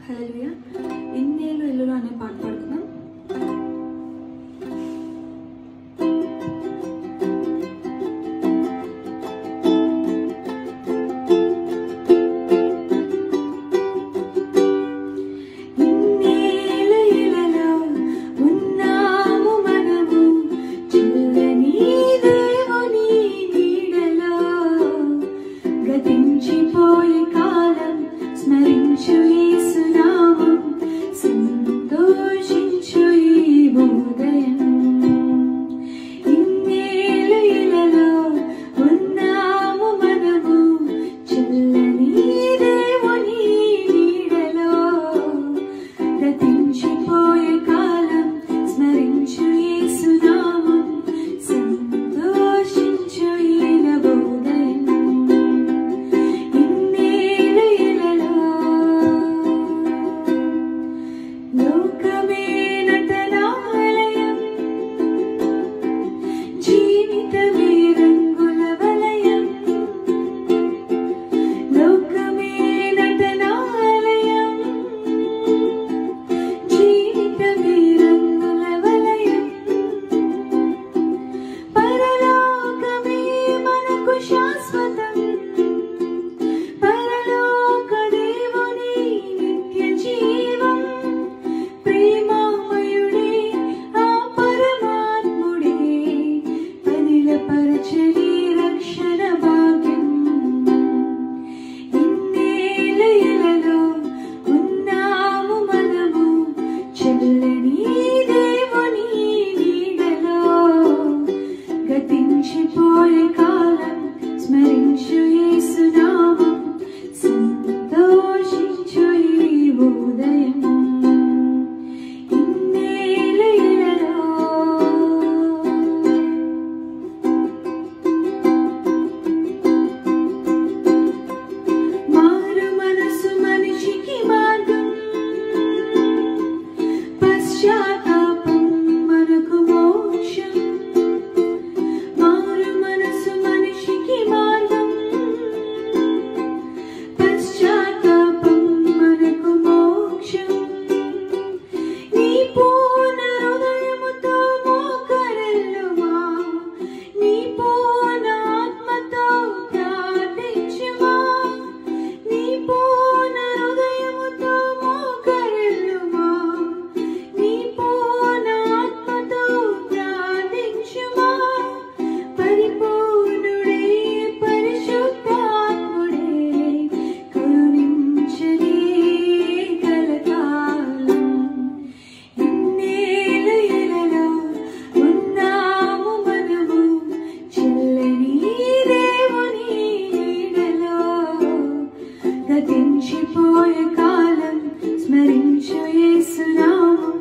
హల్లెలూయా. ఇన్నేళ్ళు ఇల్లులో అనే పాట పాడుకుందాం. గతించిపోయే కాలం స్మరించు యేసు నామం, సంతోషించు ఈ ఉదయం. ఇన్నేళ్ళు ఇలలో ఉన్నాము మనము, చల్లని దేవుని నీడలో. గతించిపోయే కాలం స్మరించు యేసు నామం, సంతోషించు ఈ ఉదయం. లోకమే నటనాలయం, జీవితమే రంగుల వలయం. లోకమే నటనాలయం, జీవితమే రంగుల వలయం. పరలోకమే మనకు శాశ్వతం, పరలోక దేవుని నిత్య జీవం. ప్రేమామయుడే ఆ పరమాత్ముడే, పనిలపరచని రక్షణ భాగ్యం. ఇన్నేళ్ళ ఇలలో ఉన్నాము మనము, చల్లని దేవుని నీడలో. గతించిపోయే కాలం స్మరించు యేసు నామం, సంతోషించు ఈ ఉదయం. మారు మనసు మనిషికి మార్గం, పశ్చాత్తాపం మనకు మోక్షం. మారు మనసు మనిషికి మార్గం, పశ్చాత్తాపం మనకు మోక్షం. నీ పూర్ణ హృదయముతో మోకరిల్లుమా, నీ పూర్ణ ఆత్మతో ప్రార్థించుమా. నీ పూర్ణ హృదయముతో మోకరిల్లుమా, నీ పూర్ణ ఆత్మతో ప్రార్థించుమా. పరిపూర్ణుడే పరిశుద్ధాత్ముడే, కరుణించనే కలకాలం. ఇన్నేళ్ళ ఇలలో ఉన్నాము మనము, చల్లని దేవుని నీడలో. గతించిపోయే కాలం స్మరించు యేసు నామం,